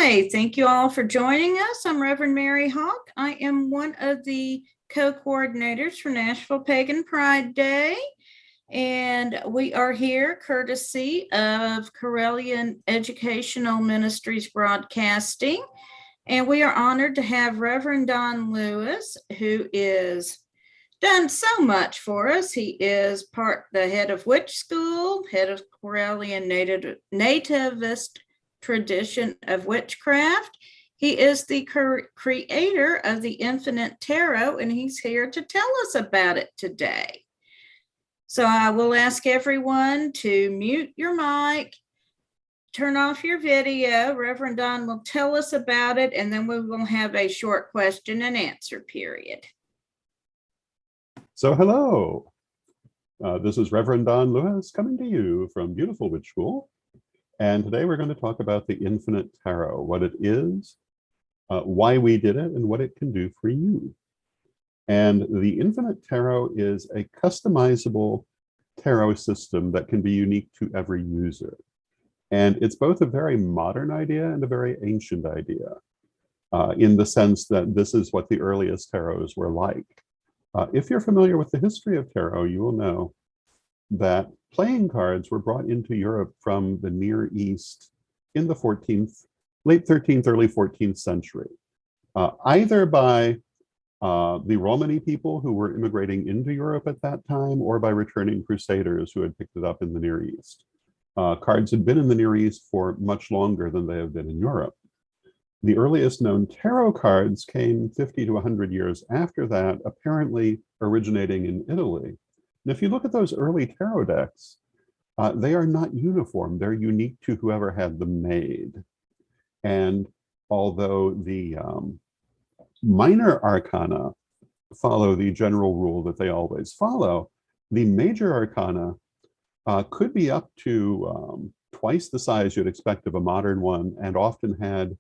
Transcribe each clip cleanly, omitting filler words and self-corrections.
Hi, thank you all for joining us. I'm Reverend Mary Hawk. I am one of the co-coordinators for Nashville Pagan Pride Day, and we are here courtesy of Acrillion Educational Ministries Broadcasting, and we are honored to have Reverend Don Lewis, who is done so much for us. He is the head of Witch School, head of Acrillion Nativist Tradition of Witchcraft. He is the creator of the Infinite Tarot, and he's here to tell us about it today. So I will ask everyone to mute your mic, turn off your video. Reverend Don will tell us about it, and then we will have a short question and answer period. So hello, this is Reverend Don Lewis coming to you from beautiful Witch School. And today we're going to talk about the Infinite Tarot, what it is, why we did it, and what it can do for you. And the Infinite Tarot is a customizable tarot system that can be unique to every user. And it's both a very modern idea and a very ancient idea, in the sense that this is what the earliest tarots were like. If you're familiar with the history of tarot, you will know that playing cards were brought into Europe from the Near East in the late 13th, early 14th century, either by the Romani people who were immigrating into Europe at that time, or by returning crusaders who had picked it up in the Near East. Cards had been in the Near East for much longer than they have been in Europe. The earliest known tarot cards came 50 to 100 years after that, apparently originating in Italy. And if you look at those early tarot decks, they are not uniform. They're unique to whoever had them made. And although the minor arcana follow the general rule that they always follow, the major arcana could be up to twice the size you'd expect of a modern one, and often had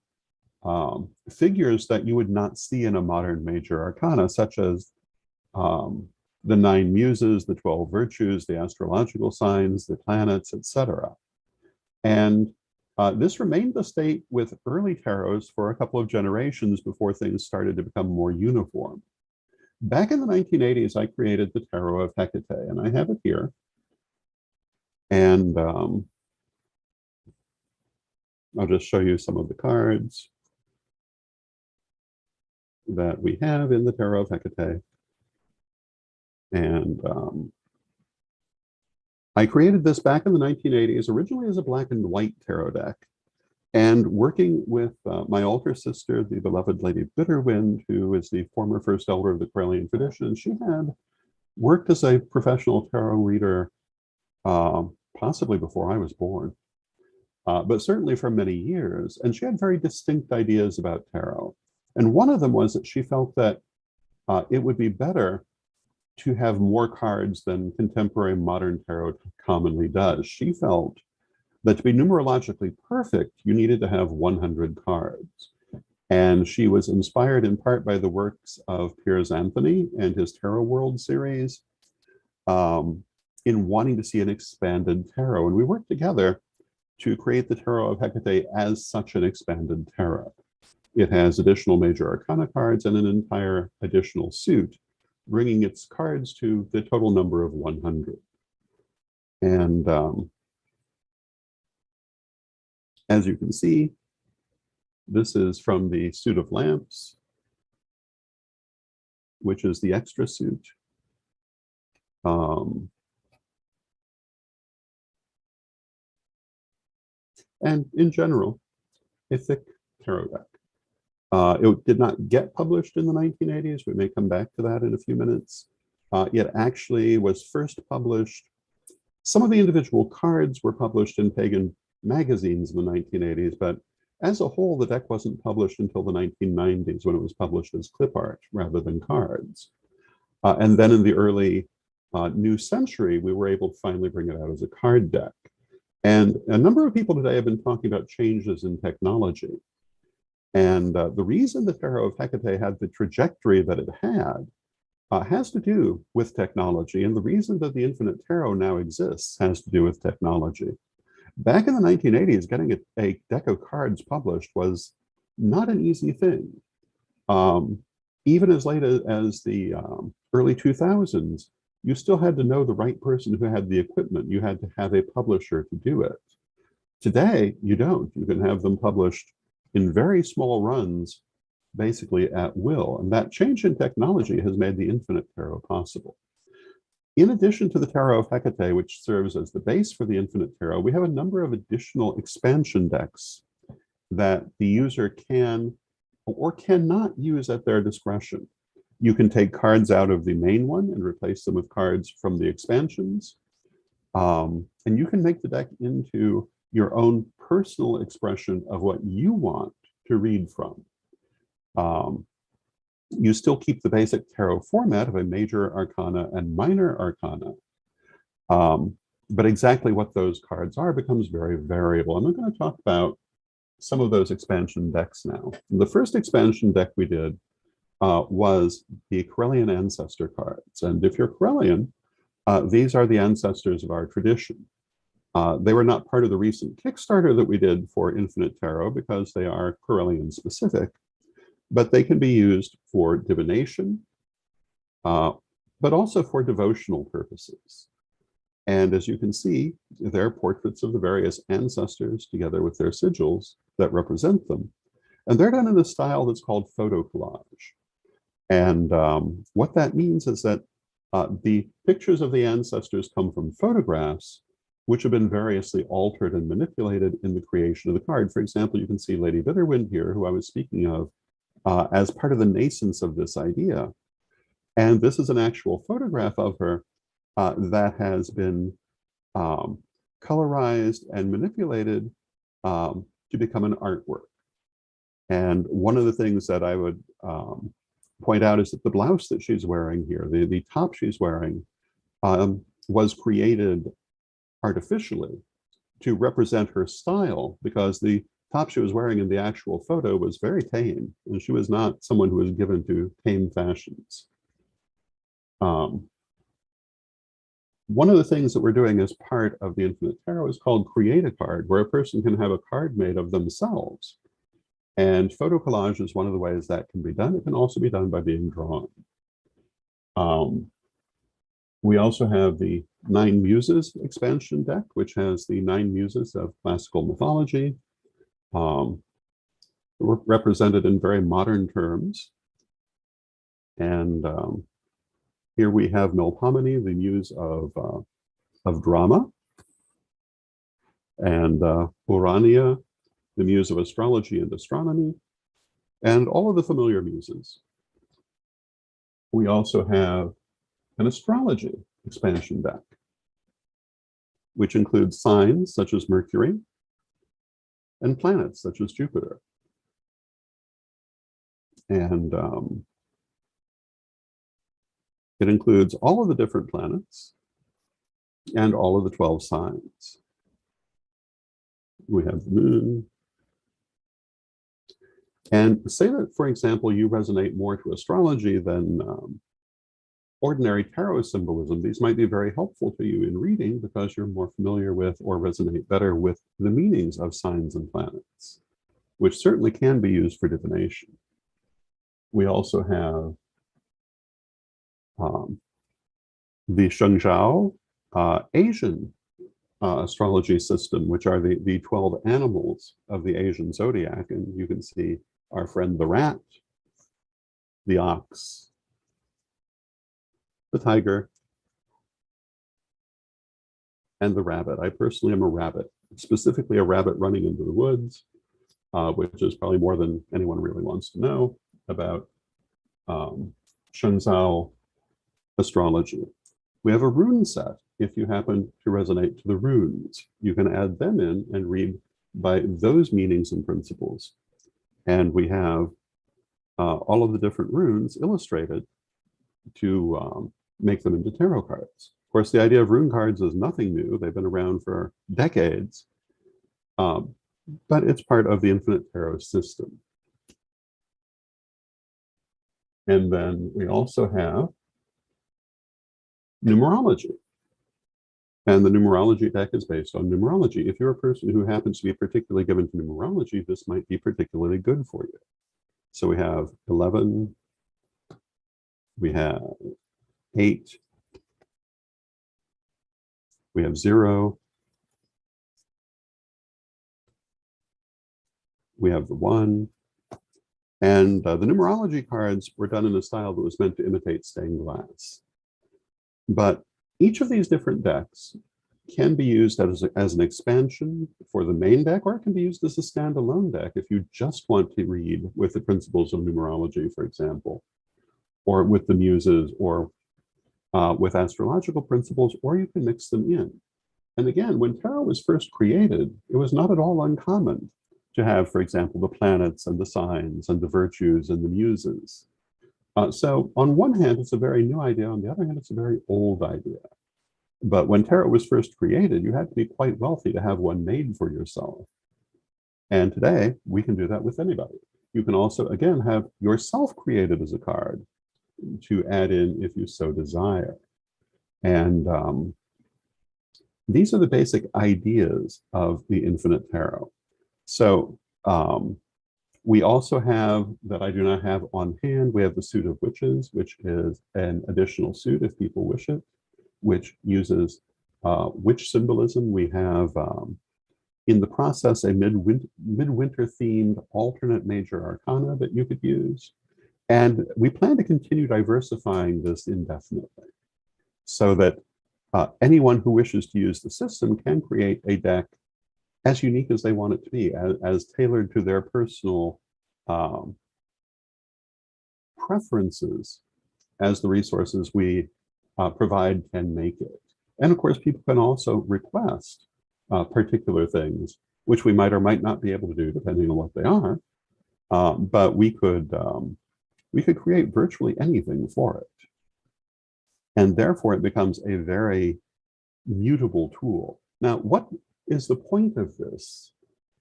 figures that you would not see in a modern major arcana, such as the 9 Muses, the 12 virtues, the astrological signs, the planets, etc. And this remained the state with early tarots for a couple of generations before things started to become more uniform. Back in the 1980s, I created the Tarot of Hecate, and I have it here. And I'll just show you some of the cards that we have in the Tarot of Hecate. And I created this back in the 1980s, originally as a black and white tarot deck. And working with my altar sister, the beloved Lady Bitterwind, who is the former first elder of the Acrillion tradition, she had worked as a professional tarot reader possibly before I was born, but certainly for many years. And she had very distinct ideas about tarot. And one of them was that she felt that it would be better to have more cards than contemporary modern tarot commonly does. She felt that to be numerologically perfect, you needed to have 100 cards. And she was inspired in part by the works of Piers Anthony and his Tarot World series, in wanting to see an expanded tarot. And we worked together to create the Tarot of Hecate as such an expanded tarot. It has additional major arcana cards and an entire additional suit, bringing its cards to the total number of 100. And as you can see, this is from the suit of lamps, which is the extra suit. And in general, a thick tarot deck. It did not get published in the 1980s. We may come back to that in a few minutes. It actually was first published. Some of the individual cards were published in pagan magazines in the 1980s, but as a whole, the deck wasn't published until the 1990s, when it was published as clip art rather than cards. And then in the early new century, we were able to finally bring it out as a card deck. And a number of people today have been talking about changes in technology. And the reason the Tarot of Hecate had the trajectory that it had has to do with technology. And the reason that the Infinite Tarot now exists has to do with technology. Back in the 1980s, getting a deck of cards published was not an easy thing. Um, Even as late as the early 2000s, you still had to know the right person who had the equipment. You had to have a publisher to do it. Today, you don't. You can have them published in very small runs, basically at will. And that change in technology has made the infinite tarot possible. In addition to the Tarot of Hecate, which serves as the base for the infinite tarot, we have a number of additional expansion decks that the user can or cannot use at their discretion. You can take cards out of the main one and replace them with cards from the expansions. And you can make the deck into your own personal expression of what you want to read from. You still keep the basic tarot format of a major arcana and minor arcana. But exactly what those cards are becomes very variable. And we're going to talk about some of those expansion decks now. The first expansion deck we did was the Acrillion Ancestor cards. And if you're Acrillion, these are the ancestors of our tradition. They were not part of the recent Kickstarter that we did for Infinite Tarot because they are Acrillion specific, but they can be used for divination, but also for devotional purposes. And as you can see, they're portraits of the various ancestors together with their sigils that represent them. And they're done in a style that's called photo collage. And what that means is that the pictures of the ancestors come from photographs, which have been variously altered and manipulated in the creation of the card. For example, you can see Lady Bitherwind here, who I was speaking of, as part of the nascence of this idea. And this is an actual photograph of her that has been colorized and manipulated to become an artwork. And one of the things that I would point out is that the blouse that she's wearing here, the top she's wearing, was created artificially to represent her style, because the top she was wearing in the actual photo was very tame, and she was not someone who was given to tame fashions. One of the things that we're doing as part of the Infinite Tarot is called Create a Card, where a person can have a card made of themselves. And photo collage is one of the ways that can be done. It can also be done by being drawn. We also have the 9 Muses expansion deck, which has the 9 Muses of classical mythology, represented in very modern terms. And here we have Melpomene, the muse of drama, and Urania, the muse of astrology and astronomy, and all of the familiar muses. We also have an astrology expansion deck, which includes signs such as Mercury and planets such as Jupiter. And it includes all of the different planets and all of the 12 signs. We have the moon. And say that, for example, you resonate more to astrology than ordinary tarot symbolism. These might be very helpful to you in reading because you're more familiar with or resonate better with the meanings of signs and planets, which certainly can be used for divination. We also have the Shengzhao Asian astrology system, which are the 12 animals of the Asian zodiac. And you can see our friend the rat, the ox, the tiger, and the rabbit. I personally am a rabbit, specifically a rabbit running into the woods, which is probably more than anyone really wants to know about Shenzhou astrology. We have a rune set. If you happen to resonate to the runes, you can add them in and read by those meanings and principles. And we have all of the different runes illustrated to make them into tarot cards. Of course, the idea of rune cards is nothing new. They've been around for decades, but it's part of the Infinite Tarot system. And then we also have numerology. And the numerology deck is based on numerology. If you're a person who happens to be particularly given to numerology, this might be particularly good for you. So we have 11, we have 8, we have 0, we have the 1, and the numerology cards were done in a style that was meant to imitate stained glass. But each of these different decks can be used as an expansion for the main deck, or it can be used as a standalone deck if you just want to read with the principles of numerology, for example, or with the Muses, or with astrological principles, or you can mix them in. And again, when tarot was first created, it was not at all uncommon to have, for example, the planets and the signs and the virtues and the Muses. So on one hand, it's a very new idea. On the other hand, it's a very old idea. But when tarot was first created, you had to be quite wealthy to have one made for yourself. And today, we can do that with anybody. You can also, again, have yourself created as a card to add in if you so desire. And these are the basic ideas of the infinite tarot. So we also have, that I do not have on hand, we have the suit of witches, which is an additional suit if people wish it, which uses witch symbolism. We have in the process a midwinter themed alternate major arcana that you could use. And we plan to continue diversifying this indefinitely so that anyone who wishes to use the system can create a deck as unique as they want it to be, as tailored to their personal preferences as the resources we provide can make it. And of course, people can also request particular things, which we might or might not be able to do depending on what they are. But we could create virtually anything for it. And therefore, it becomes a very mutable tool. Now, what is the point of this?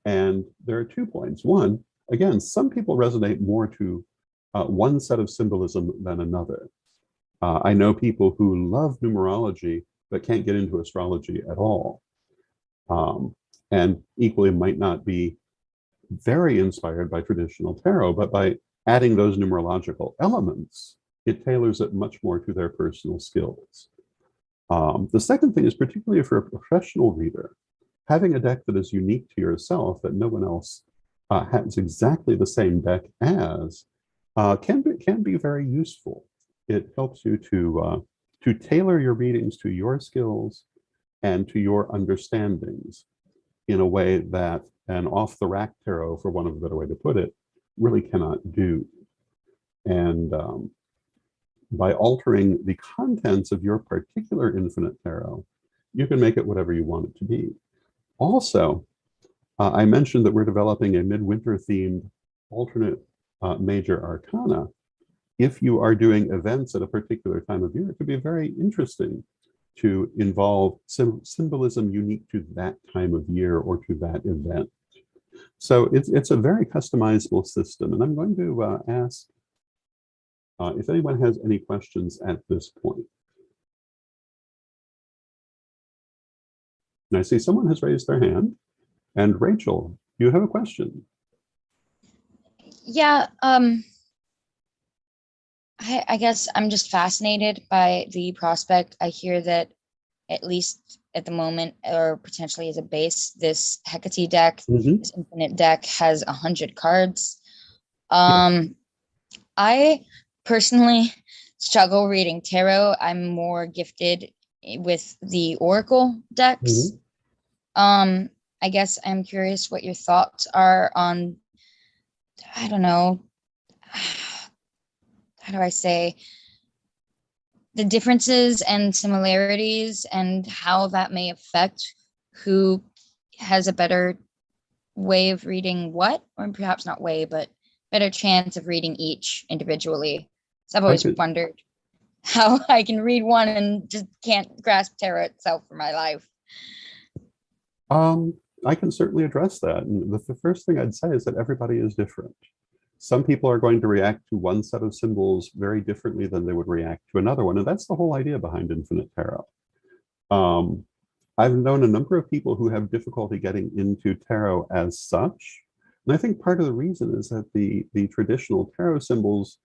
And there are 2 points. One, again, some people resonate more to one set of symbolism than another. I know people who love numerology but can't get into astrology at all. And equally might not be very inspired by traditional tarot, but by adding those numerological elements, it tailors it much more to their personal skills. The second thing is, particularly for a professional reader, having a deck that is unique to yourself, that no one else has exactly the same deck as, can be very useful. It helps you to tailor your readings to your skills and to your understandings in a way that an off-the-rack tarot, for want of a better way to put it, really cannot do. And by altering the contents of your particular infinite tarot, you can make it whatever you want it to be. Also, I mentioned that we're developing a midwinter themed alternate major arcana. If you are doing events at a particular time of year, it could be very interesting to involve symbolism unique to that time of year or to that event. So it's a very customizable system. And I'm going to ask if anyone has any questions at this point. And I see someone has raised their hand. And Rachel, you have a question. Yeah, I guess I'm just fascinated by the prospect. I hear that, at least at the moment, or potentially as a base, this Hecate deck, this infinite deck, has 100 cards. I personally struggle reading tarot. I'm more gifted with the oracle decks. I guess I'm curious what your thoughts are on, I don't know, how do I say, the differences and similarities and how that may affect who has a better way of reading what, or perhaps not way, but better chance of reading each individually. So I've always wondered how I can read one and just can't grasp tarot itself for my life. I can certainly address that. And the first thing I'd say is that everybody is different. Some people are going to react to one set of symbols very differently than they would react to another one. And that's the whole idea behind infinite tarot. I've known a number of people who have difficulty getting into tarot as such. And I think part of the reason is that the traditional tarot symbols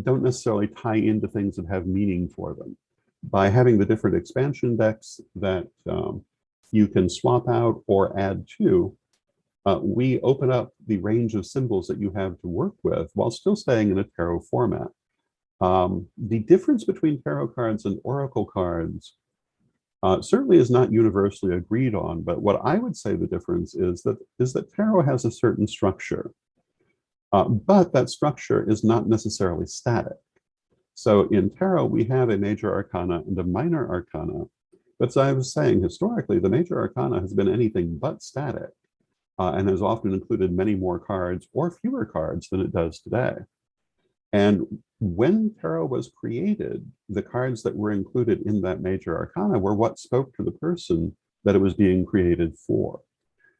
don't necessarily tie into things that have meaning for them. By having the different expansion decks that you can swap out or add to, we open up the range of symbols that you have to work with while still staying in a tarot format. The difference between tarot cards and oracle cards certainly is not universally agreed on, but what I would say the difference is that tarot has a certain structure, but that structure is not necessarily static. So in tarot, we have a major arcana and a minor arcana. But as I was saying, historically, the major arcana has been anything but static and has often included many more cards or fewer cards than it does today. And when tarot was created, the cards that were included in that major arcana were what spoke to the person that it was being created for.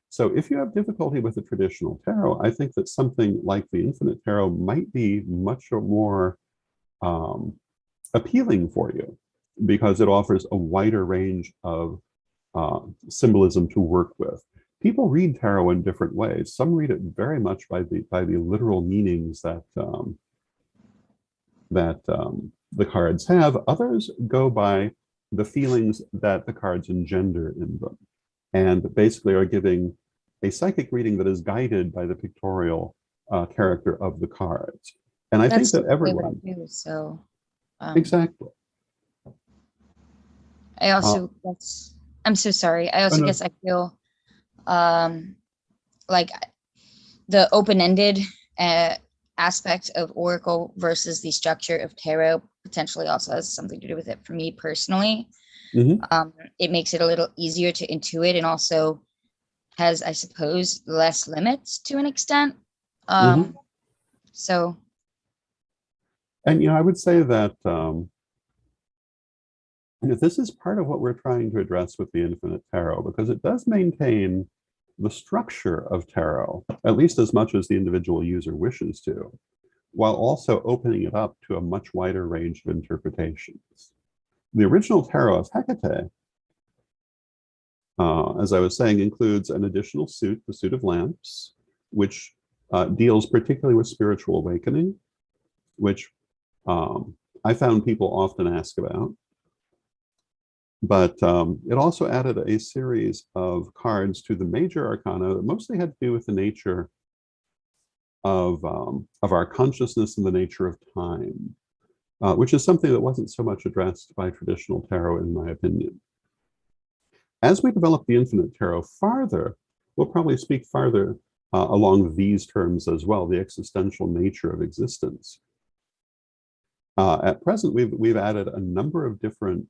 So if you have difficulty with the traditional tarot, I think that something like the Infinite Tarot might be much more appealing for you because it offers a wider range of symbolism to work with. People read tarot in different ways. Some read it very much by the literal meanings that the cards have. Others go by the feelings that the cards engender in them, and basically are giving a psychic reading that is guided by the pictorial character of the cards. And I think that everyone so exactly. I also I'm so sorry. I also guess I feel like the open-ended aspect of oracle versus the structure of tarot potentially also has something to do with it for me personally. It makes it a little easier to intuit and also has, I suppose, less limits to an extent. So. And, I would say that this is part of what we're trying to address with the Infinite Tarot, because it does maintain the structure of tarot, at least as much as the individual user wishes to, while also opening it up to a much wider range of interpretations. The original tarot of Hecate, as I was saying, includes an additional suit, the suit of lamps, which deals particularly with spiritual awakening, which I found people often ask about. But it also added a series of cards to the major arcana that mostly had to do with the nature of our consciousness and the nature of time, which is something that wasn't so much addressed by traditional tarot, in my opinion. As we develop the Infinite Tarot farther, we'll probably speak farther along these terms as well, the existential nature of existence. At present, we've added a number of different,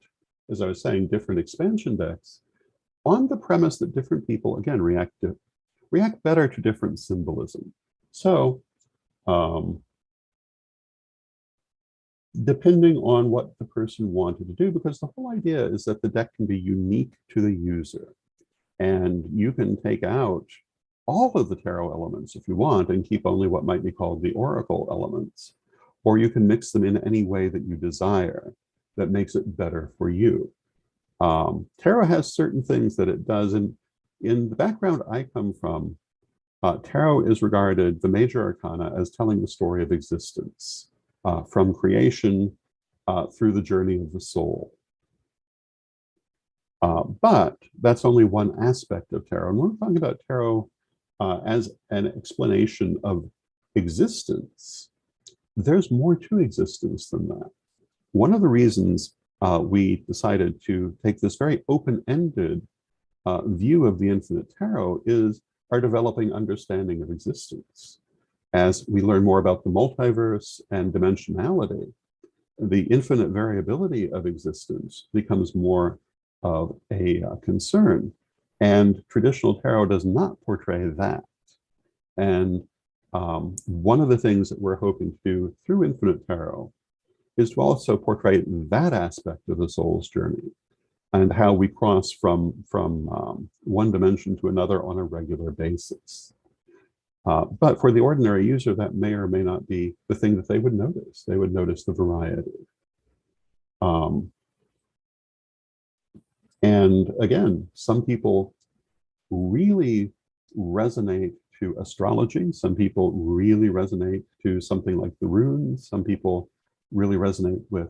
as I was saying, different expansion decks on the premise that different people, again, react better to different symbolism. So, depending on what the person wanted to do, because the whole idea is that the deck can be unique to the user. And you can take out all of the tarot elements if you want and keep only what might be called the oracle elements. Or you can mix them in any way that you desire that makes it better for you. Tarot has certain things that it does. And in the background I come from, tarot is regarded, the major arcana, as telling the story of existence from creation through the journey of the soul. But that's only one aspect of tarot. And we're talking about tarot as an explanation of existence. There's more to existence than that. One of the reasons we decided to take this very open-ended view of the Infinite Tarot is our developing understanding of existence. As we learn more about the multiverse and dimensionality, the infinite variability of existence becomes more of a concern. And traditional tarot does not portray that. And one of the things that we're hoping to do through Infinite Tarot is to also portray that aspect of the soul's journey and how we cross from one dimension to another on a regular basis. But for the ordinary user, that may or may not be the thing that they would notice. They would notice the variety. And again, some people really resonate to astrology. Some people really resonate to something like the runes. Some people really resonate with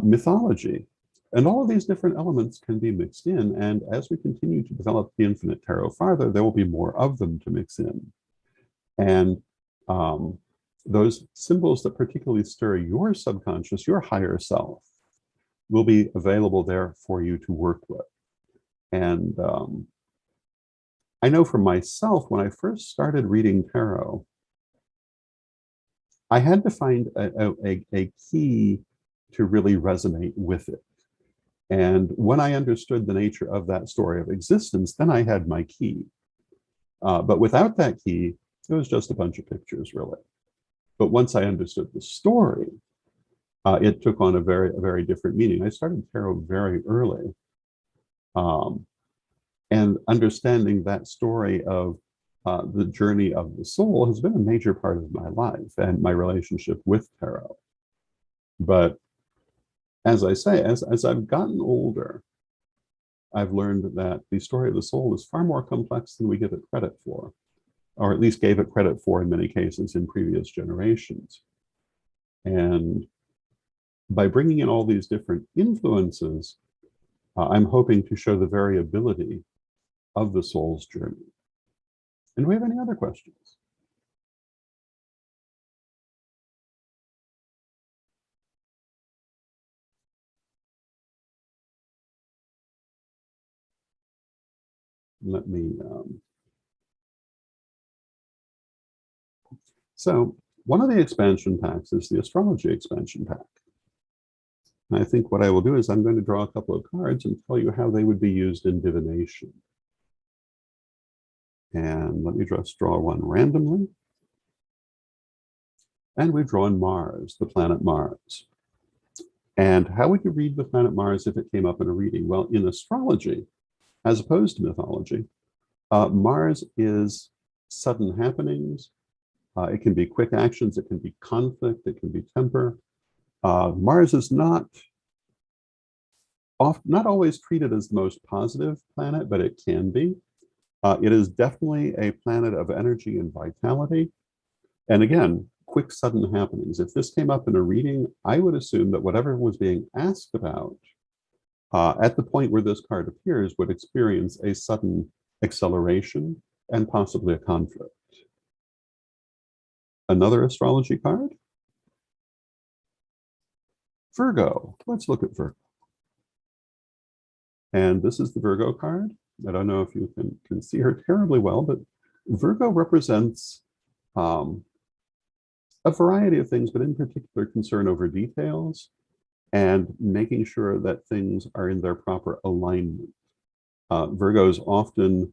mythology. And all of these different elements can be mixed in. And as we continue to develop the Infinite Tarot farther, there will be more of them to mix in. And those symbols that particularly stir your subconscious, your higher self, will be available there for you to work with. And I know for myself, when I first started reading tarot, I had to find a key to really resonate with it. And when I understood the nature of that story of existence, then I had my key. But without that key, it was just a bunch of pictures, really. But once I understood the story, it took on a very different meaning. I started tarot very early. And understanding that story of the journey of the soul has been a major part of my life and my relationship with tarot. But as I say, as I've gotten older, I've learned that the story of the soul is far more complex than we give it credit for, or at least gave it credit for in many cases in previous generations. And by bringing in all these different influences, I'm hoping to show the variability of the soul's journey. And do we have any other questions? Let me, so one of the expansion packs is the Astrology expansion pack. And I think what I will do is I'm going to draw a couple of cards and tell you how they would be used in divination. And let me just draw one randomly. And we've drawn Mars, the planet Mars. And how would you read the planet Mars if it came up in a reading? Well, in astrology, as opposed to mythology, Mars is sudden happenings. It can be quick actions. It can be conflict. It can be temper. Mars is not always treated as the most positive planet, but it can be. It is definitely a planet of energy and vitality. And again, quick, sudden happenings. If this came up in a reading, I would assume that whatever was being asked about at the point where this card appears would experience a sudden acceleration and possibly a conflict. Another astrology card. Virgo. Let's look at Virgo. And this is the Virgo card. I don't know if you can see her terribly well, but Virgo represents a variety of things, but in particular concern over details and making sure that things are in their proper alignment. Virgos often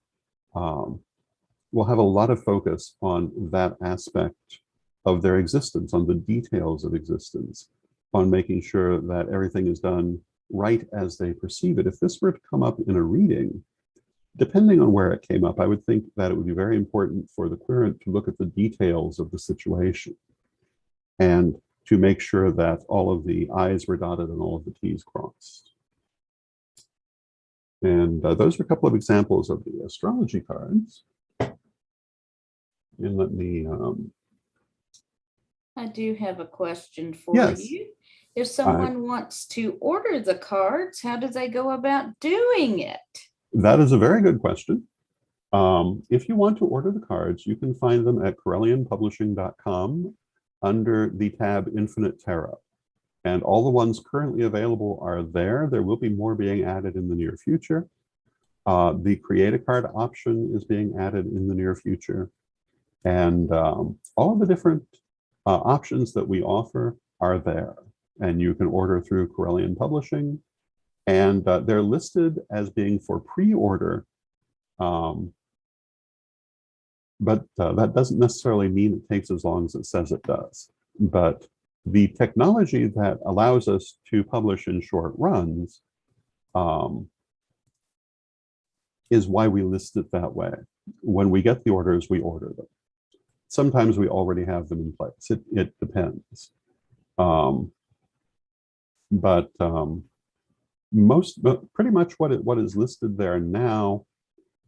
will have a lot of focus on that aspect of their existence, on the details of existence, on making sure that everything is done right as they perceive it. If this were to come up in a reading, depending on where it came up, I would think that it would be very important for the querent to look at the details of the situation and to make sure that all of the I's were dotted and all of the T's crossed. And those are a couple of examples of the astrology cards. And let me... I do have a question for Yes. you. If someone wants to order the cards, how do they go about doing it? That is a very good question. If you want to order the cards, you can find them at CorellionPublishing.com under the tab Infinite Tarot. And all the ones currently available are there. There will be more being added in the near future. The Create a Card option is being added in the near future. And all of the different options that we offer are there. And you can order through Corellion Publishing. And they're listed as being for pre-order. But that doesn't necessarily mean it takes as long as it says it does. But the technology that allows us to publish in short runs is why we list it that way. When we get the orders, we order them. Sometimes we already have them in place. It depends. pretty much what is listed there now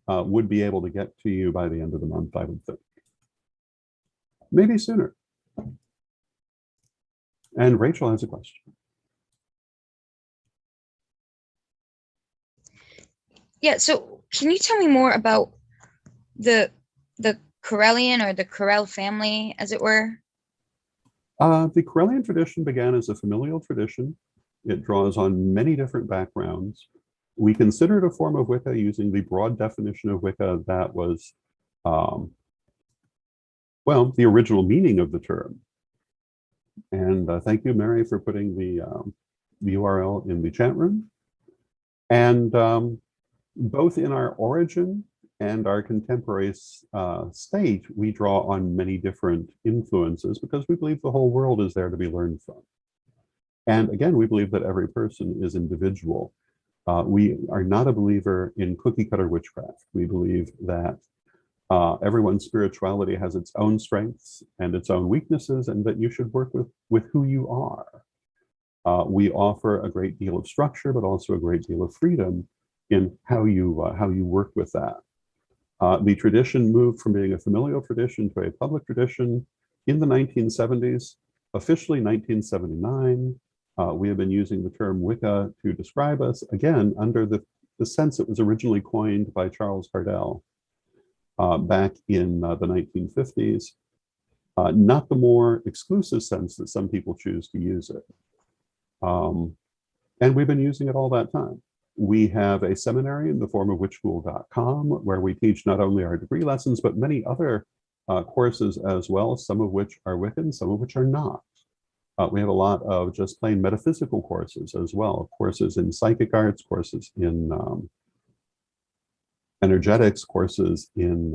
would be able to get to you by the end of the month, I would think. Maybe sooner. And Rachel has a question. Yeah, so can you tell me more about the Corellian or the Corel family, as it were? The Acrillion tradition began as a familial tradition. It draws on many different backgrounds. We consider it a form of Wicca using the broad definition of Wicca that was, well, the original meaning of the term. And thank you, Mary, for putting the URL in the chat room. And both in our origin and our contemporary state, we draw on many different influences because we believe the whole world is there to be learned from. And again, we believe that every person is individual. We are not a believer in cookie cutter witchcraft. We believe that everyone's spirituality has its own strengths and its own weaknesses, and that you should work with who you are. We offer a great deal of structure, but also a great deal of freedom in how you work with that. The tradition moved from being a familial tradition to a public tradition in the 1970s, officially 1979. We have been using the term Wicca to describe us, again, under the sense it was originally coined by Charles Hardell back in the 1950s, not the more exclusive sense that some people choose to use it. And we've been using it all that time. We have a seminary in the form of witchschool.com, where we teach not only our degree lessons, but many other courses as well, some of which are Wiccan, some of which are not. We have a lot of just plain metaphysical courses as well, courses in psychic arts, courses in energetics, courses in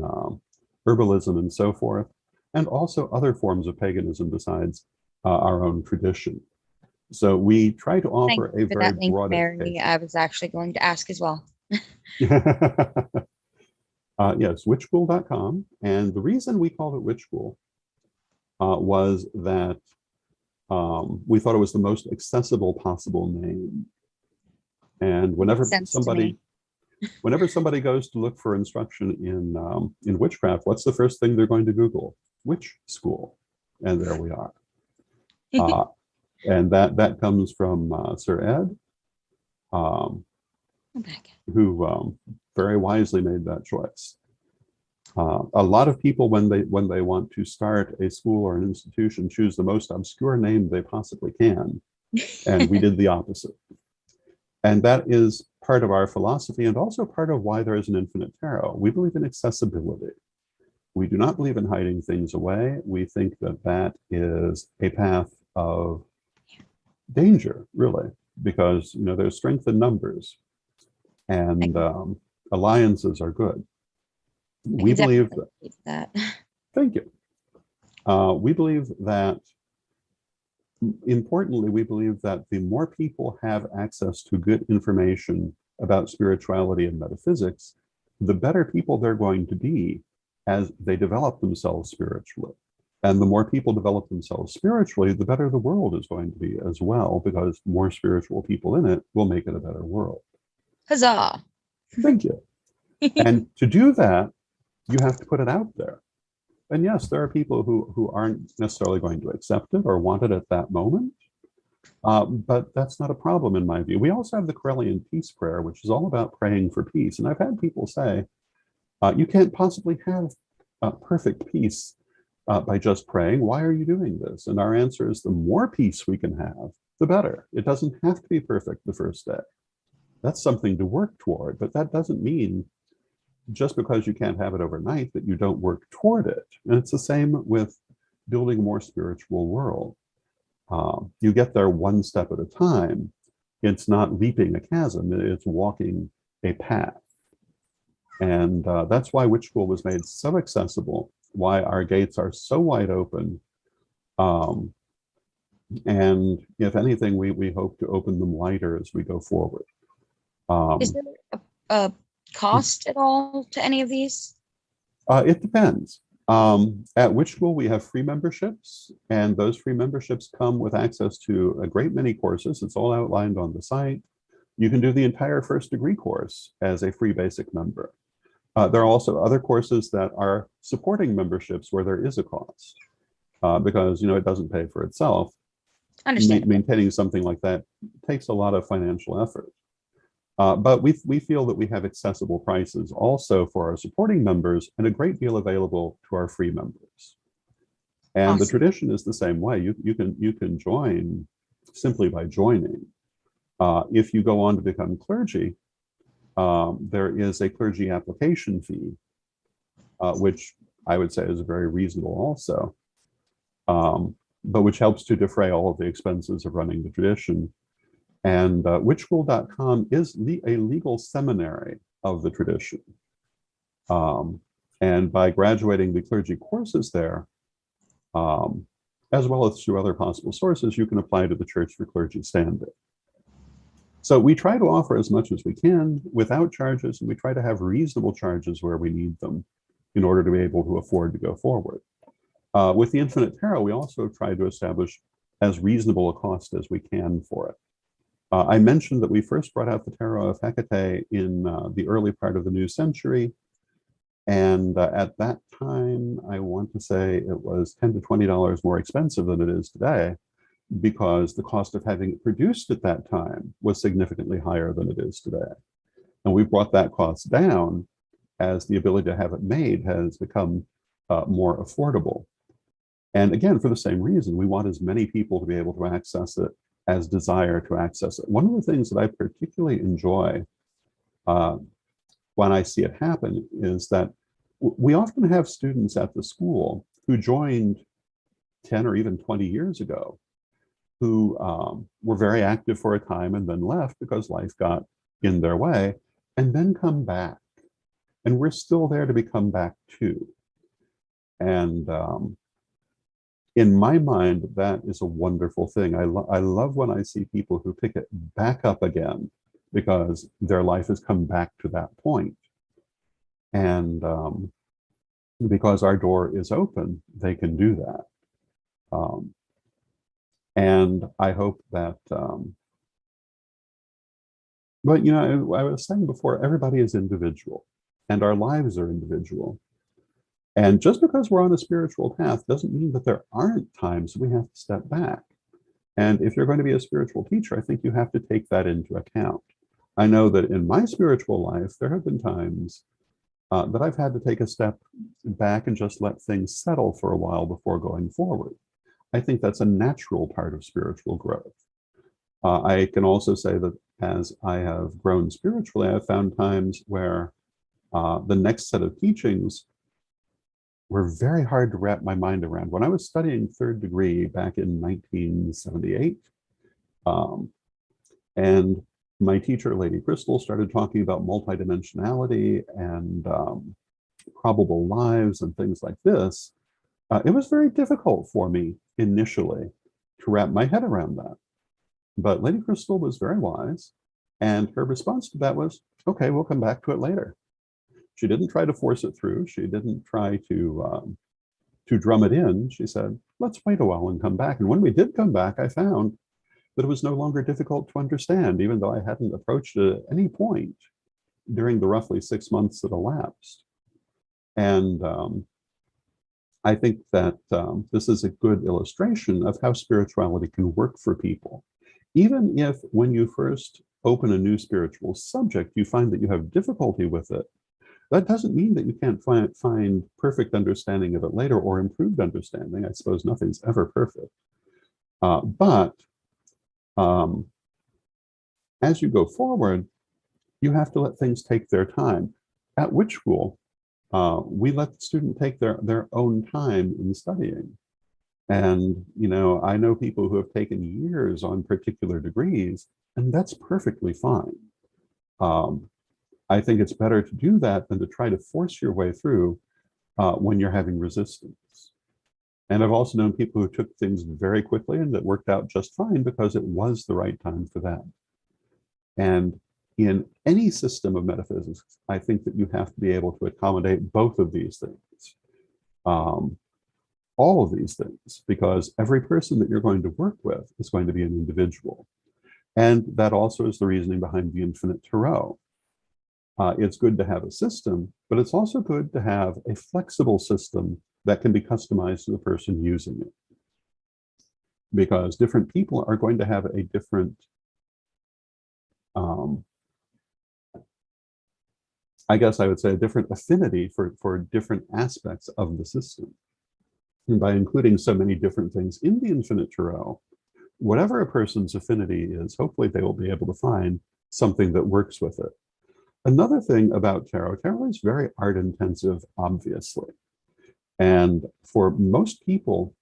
herbalism and so forth, and also other forms of paganism besides our own tradition. So we try to offer a very broad education. I was actually going to ask as well. Yes, witchschool.com. And the reason we called it Witch School was that we thought it was the most accessible possible name. And whenever somebody goes to look for instruction in witchcraft, what's the first thing they're going to Google? Witch School. And there we are. And that comes from Sir Ed, who very wisely made that choice. A lot of people, when they want to start a school or an institution, choose the most obscure name they possibly can, and we did the opposite. And that is part of our philosophy, and also part of why there is an infinite tarot. We believe in accessibility. We do not believe in hiding things away. We think that that is a path of danger, really, because there's strength in numbers, and alliances are good. We believe that. Thank you. We believe that, importantly, we believe that the more people have access to good information about spirituality and metaphysics, the better people they're going to be as they develop themselves spiritually. And the more people develop themselves spiritually, the better the world is going to be as well, because more spiritual people in it will make it a better world. Huzzah! Thank you. And to do that, you have to put it out there. And yes, there are people who aren't necessarily going to accept it or want it at that moment. But that's not a problem in my view. We also have the Acrillion peace prayer, which is all about praying for peace. And I've had people say, you can't possibly have perfect peace by just praying. Why are you doing this? And our answer is, the more peace we can have, the better. It doesn't have to be perfect the first day. That's something to work toward, but that doesn't mean just because you can't have it overnight that you don't work toward it. And it's the same with building a more spiritual world. You get there one step at a time. It's not leaping a chasm, it's walking a path. And that's why Witch School was made so accessible, why our gates are so wide open. And if anything, we hope to open them wider as we go forward. Is there a cost at all to any of these? It depends. At Witch School, we have free memberships, and those free memberships come with access to a great many courses. It's all outlined on the site. You can do the entire first degree course as a free basic member. There are also other courses that are supporting memberships where there is a cost, because it doesn't pay for itself. Understandable. Maintaining something like that takes a lot of financial effort. But we feel that we have accessible prices also for our supporting members and a great deal available to our free members. And the Awesome. tradition is the same way. You can join simply by joining. If you go on to become clergy, there is a clergy application fee, which I would say is very reasonable also, but which helps to defray all of the expenses of running the tradition. And witchschool.com is a legal seminary of the tradition. And by graduating the clergy courses there, as well as through other possible sources, you can apply to the church for clergy standing. So we try to offer as much as we can without charges, and we try to have reasonable charges where we need them in order to be able to afford to go forward. With the Infinite Tarot, we also try to establish as reasonable a cost as we can for it. I mentioned that we first brought out the Tarot of Hecate in the early part of the new century. And at that time, I want to say it was $10 to $20 more expensive than it is today, because the cost of having it produced at that time was significantly higher than it is today. And we brought that cost down as the ability to have it made has become more affordable. And again, for the same reason, we want as many people to be able to access it as desire to access it. One of the things that I particularly enjoy when I see it happen is that we often have students at the school who joined 10 or even 20 years ago who were very active for a time and then left because life got in their way, and then come back. And we're still there to be come back to. And in my mind, that is a wonderful thing. I love when I see people who pick it back up again because their life has come back to that point. And because our door is open, they can do that. And I hope that, but I was saying before, everybody is individual and our lives are individual. And just because we're on a spiritual path doesn't mean that there aren't times we have to step back. And if you're going to be a spiritual teacher, I think you have to take that into account. I know that in my spiritual life, there have been times that I've had to take a step back and just let things settle for a while before going forward. I think that's a natural part of spiritual growth. I can also say that as I have grown spiritually, I've found times where the next set of teachings were very hard to wrap my mind around. When I was studying third degree back in 1978, and my teacher, Lady Crystal, started talking about multidimensionality and probable lives and things like this, it was very difficult for me initially to wrap my head around that. But Lady Crystal was very wise, and her response to that was, okay, we'll come back to it later. She didn't try to force it through. She didn't try to drum it in. She said, let's wait a while and come back. And when we did come back, I found that it was no longer difficult to understand, even though I hadn't approached it at any point during the roughly 6 months that elapsed. And I think that this is a good illustration of how spirituality can work for people. Even if when you first open a new spiritual subject, you find that you have difficulty with it, that doesn't mean that you can't find perfect understanding of it later or improved understanding. I suppose nothing's ever perfect. But as you go forward, you have to let things take their time. At Witch School, we let the student take their own time in studying. And, I know people who have taken years on particular degrees, and that's perfectly fine. I think it's better to do that than to try to force your way through when you're having resistance. And I've also known people who took things very quickly and that worked out just fine because it was the right time for them. And in any system of metaphysics, I think that you have to be able to accommodate both of these things, all of these things, because every person that you're going to work with is going to be an individual. And that also is the reasoning behind the Infinite Tarot. It's good to have a system, but it's also good to have a flexible system that can be customized to the person using it. Because different people are going to have a different, I guess I would say, a different affinity for different aspects of the system. And by including so many different things in the Infinite Tarot, whatever a person's affinity is, hopefully they will be able to find something that works with it. Another thing about tarot is very art intensive, obviously. And for most people,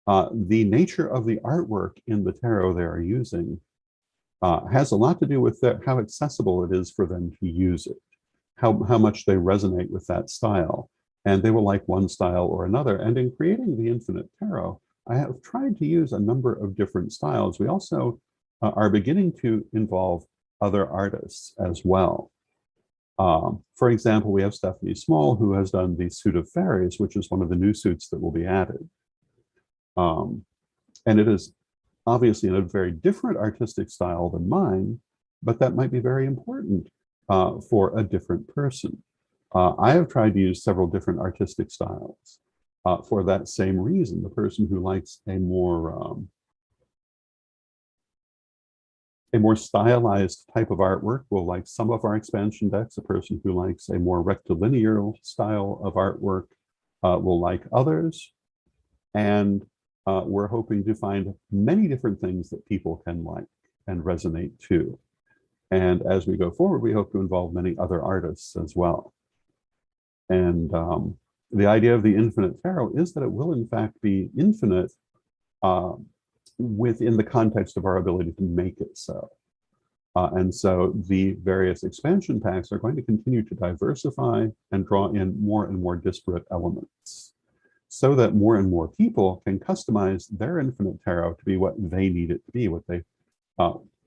the nature of the artwork in the tarot they are using has a lot to do with how accessible it is for them to use it, how much they resonate with that style. And they will like one style or another. And in creating the Infinite Tarot, I have tried to use a number of different styles. We also are beginning to involve other artists as well. For example, we have Stephanie Small, who has done the Suit of Fairies, which is one of the new suits that will be added. And it is obviously in a very different artistic style than mine, but that might be very important for a different person. I have tried to use several different artistic styles for that same reason. The person who likes a more stylized type of artwork will like some of our expansion decks. A person who likes a more rectilinear style of artwork will like others. And we're hoping to find many different things that people can like and resonate to. And as we go forward, we hope to involve many other artists as well. And the idea of the Infinite Tarot is that it will in fact be infinite within the context of our ability to make it so. And so the various expansion packs are going to continue to diversify and draw in more and more disparate elements, so that more and more people can customize their Infinite Tarot to be what they need it to be, what they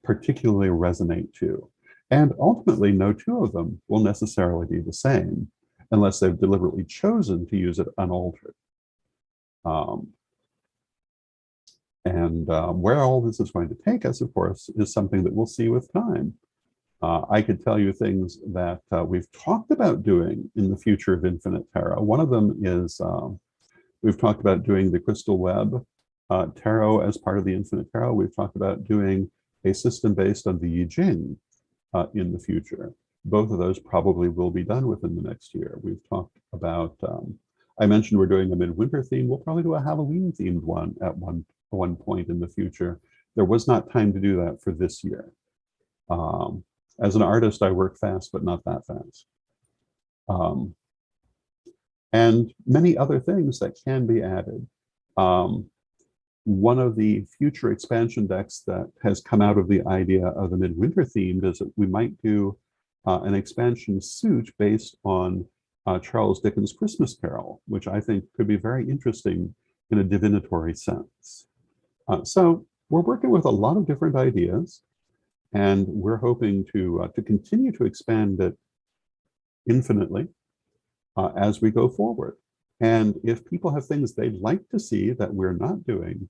particularly resonate to. And ultimately, no two of them will necessarily be the same unless they've deliberately chosen to use it unaltered. Where all this is going to take us, of course, is something that we'll see with time. I could tell you things that we've talked about doing in the future of Infinite Tarot. One of them is we've talked about doing the Crystal Web Tarot as part of the Infinite Tarot. We've talked about doing a system based on the I Ching in the future. Both of those probably will be done within the next year. We've talked about, I mentioned we're doing a midwinter theme. We'll probably do a Halloween themed one at one point in the future. There was not time to do that for this year. As an artist, I work fast, but not that fast. And many other things that can be added. One of the future expansion decks that has come out of the idea of the midwinter theme is that we might do an expansion suit based on Charles Dickens' Christmas Carol, which I think could be very interesting in a divinatory sense. So we're working with a lot of different ideas, and we're hoping to continue to expand it infinitely as we go forward. And if people have things they'd like to see that we're not doing,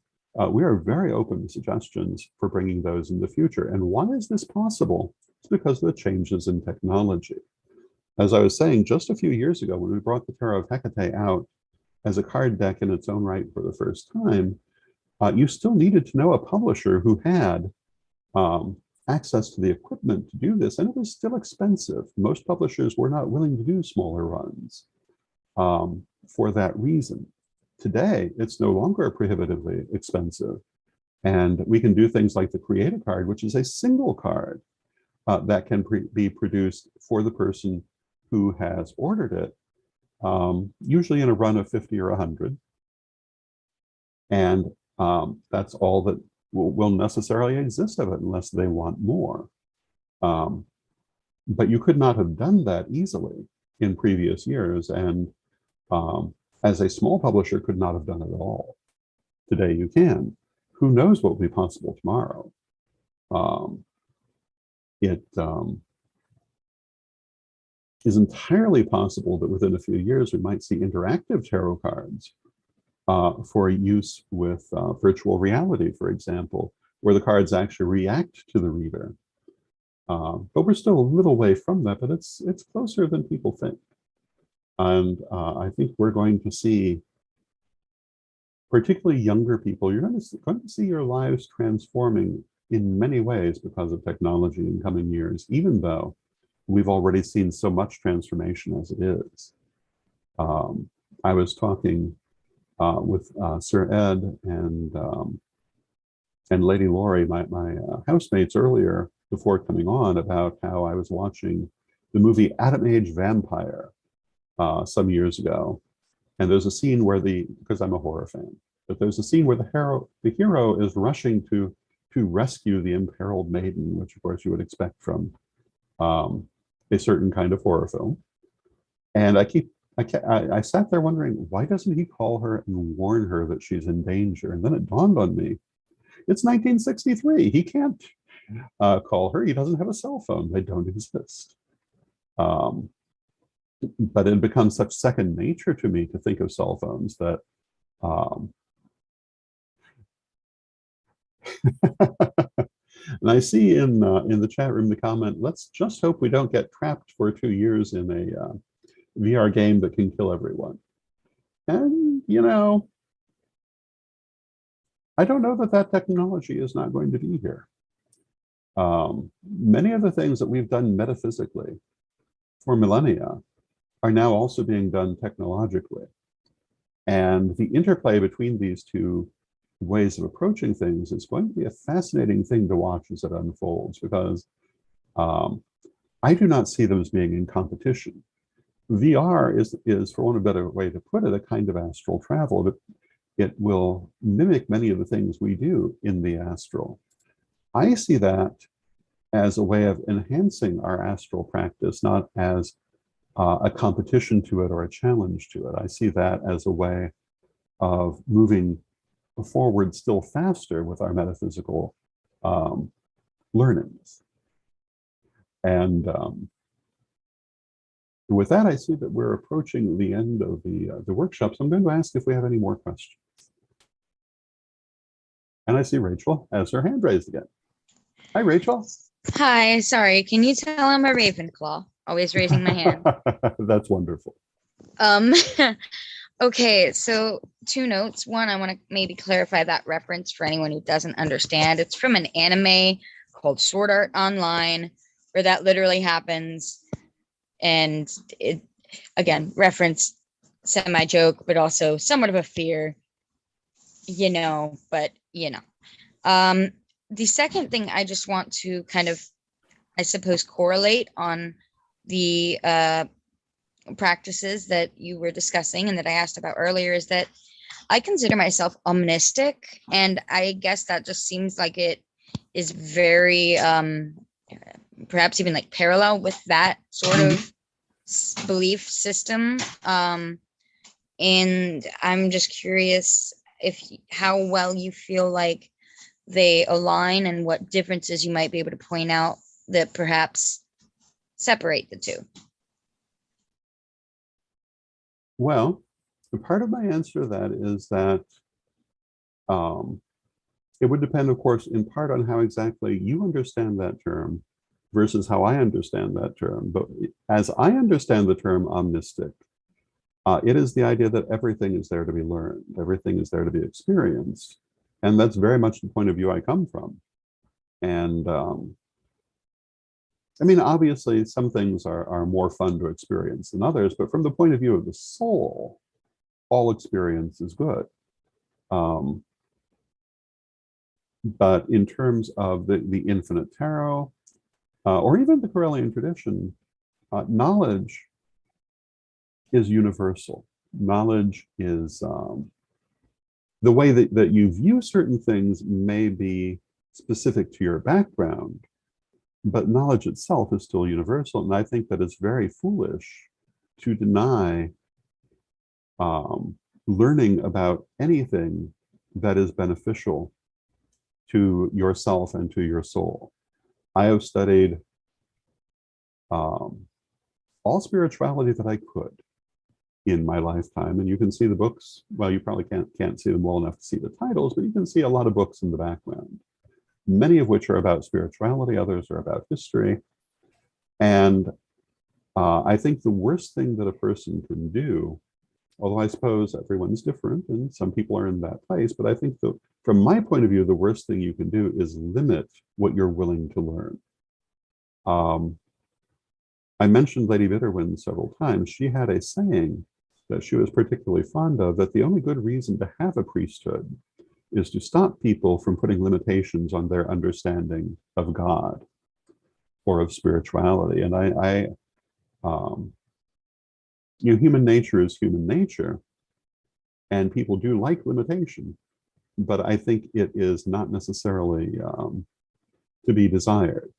we are very open to suggestions for bringing those in the future. And why is this possible? It's because of the changes in technology. As I was saying, just a few years ago, when we brought the Tarot of Hecate out as a card deck in its own right for the first time, you still needed to know a publisher who had access to the equipment to do this, and it was still expensive. Most publishers were not willing to do smaller runs for that reason. Today, it's no longer prohibitively expensive, and we can do things like the Create a Card, which is a single card that can be produced for the person who has ordered it, usually in a run of 50 or 100. And that's all that will necessarily exist of it unless they want more. But you could not have done that easily in previous years, and as a small publisher could not have done it at all. Today you can. Who knows what will be possible tomorrow? It is entirely possible that within a few years we might see interactive tarot cards for use with virtual reality, for example, where the cards actually react to the reader. But we're still a little way from that, but it's closer than people think. And I think we're going to see, particularly younger people, you're going to see your lives transforming in many ways because of technology in coming years, even though we've already seen so much transformation as it is. I was talking with Sir Ed and Lady Laurie, my housemates, earlier before coming on, about how I was watching the movie Atom Age Vampire some years ago. And there's a scene where because I'm a horror fan, but there's a scene where the hero is rushing to rescue the imperiled maiden, which of course you would expect from a certain kind of horror film. And I sat there wondering, why doesn't he call her and warn her that she's in danger? And then it dawned on me, it's 1963. He can't call her. He doesn't have a cell phone. They don't exist. But it becomes such second nature to me to think of cell phones that and I see in the chat room the comment, let's just hope we don't get trapped for 2 years in a VR game that can kill everyone. And, I don't know that technology is not going to be here. Many of the things that we've done metaphysically for millennia are now also being done technologically. And the interplay between these two ways of approaching things is going to be a fascinating thing to watch as it unfolds, because I do not see them as being in competition. VR is, for want of a better way to put it, a kind of astral travel. It will mimic many of the things we do in the astral. I see that as a way of enhancing our astral practice, not as a competition to it or a challenge to it. I see that as a way of moving forward still faster with our metaphysical learnings. And with that, I see that we're approaching the end of the workshop. So I'm going to ask if we have any more questions. And I see Rachel has her hand raised again. Hi, Rachel. Hi, sorry. Can you tell I'm a Ravenclaw? Always raising my hand. That's wonderful. Okay, so 2 notes. One, I want to maybe clarify that reference for anyone who doesn't understand. It's from an anime called Sword Art Online, where that literally happens. And it, again, reference semi-joke, but also somewhat of a fear, but. The second thing I just want to kind of, I suppose, correlate on the practices that you were discussing and that I asked about earlier is that I consider myself omnistic, and I guess that just seems like it is very perhaps even like parallel with that sort of belief system. And I'm just curious how well you feel like they align and what differences you might be able to point out that perhaps separate the two. Well, part of my answer to that is that it would depend, of course, in part on how exactly you understand that term versus how I understand that term. But as I understand the term omnistic, it is the idea that everything is there to be learned, everything is there to be experienced. And that's very much the point of view I come from. And I mean, obviously, some things are more fun to experience than others, but from the point of view of the soul, all experience is good. But in terms of the infinite tarot, or even the Acrillion tradition, knowledge is universal. Knowledge is the way that you view certain things may be specific to your background, but knowledge itself is still universal. And I think that it's very foolish to deny learning about anything that is beneficial to yourself and to your soul. I have studied all spirituality that I could in my lifetime, and you can see the books. Well, you probably can't see them well enough to see the titles, but you can see a lot of books in the background. many of which are about spirituality, others are about history. And I think the worst thing that a person can do, although I suppose everyone's different and some people are in that place, but I think that from my point of view, the worst thing you can do is limit what you're willing to learn. I mentioned Lady Bitterwind several times. She had a saying that she was particularly fond of, that the only good reason to have a priesthood is to stop people from putting limitations on their understanding of God or of spirituality. And human nature is human nature, and people do like limitation, but I think it is not necessarily to be desired.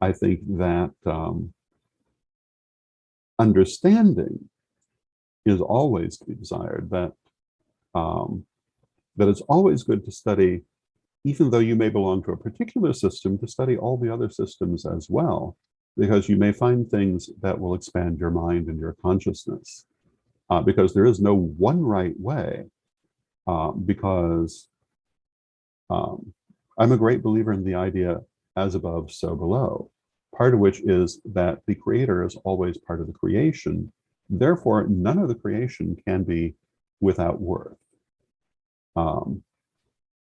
I think that understanding is always to be desired, that it's always good to study, even though you may belong to a particular system, to study all the other systems as well, because you may find things that will expand your mind and your consciousness. Because there is no one right way, because I'm a great believer in the idea as above, so below, part of which is that the creator is always part of the creation. Therefore, none of the creation can be without worth. And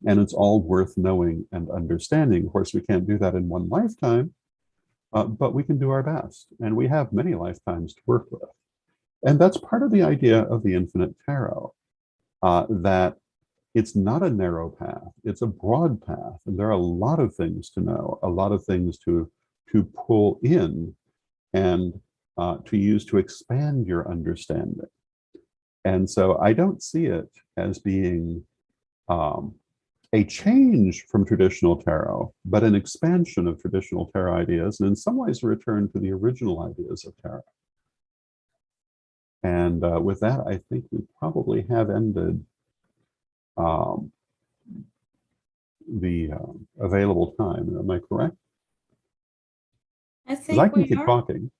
it's all worth knowing and understanding. Of course, we can't do that in one lifetime, but we can do our best. And we have many lifetimes to work with. And that's part of the idea of the infinite tarot, that it's not a narrow path, it's a broad path. And there are a lot of things to know, a lot of things to pull in and to use to expand your understanding. And so I don't see it as being a change from traditional tarot, but an expansion of traditional tarot ideas, and in some ways a return to the original ideas of tarot. And with that, I think we probably have ended the available time. Am I correct? I 'Cause I think can we keep are. talking.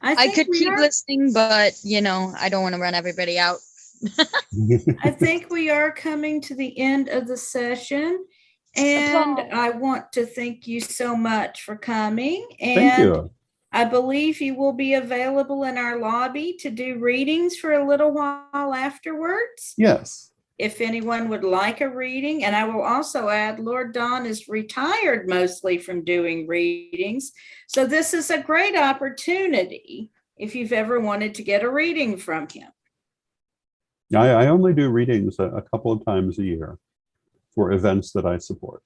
I could we keep are. listening, but I don't want to run everybody out. I think we are coming to the end of the session, and Applause. I want to thank you so much for coming. Thank And you. I believe you will be available in our lobby to do readings for a little while afterwards, Yes. if anyone would like a reading. And I will also add, Lord Don is retired mostly from doing readings. So this is a great opportunity if you've ever wanted to get a reading from him. I only do readings a couple of times a year for events that I support.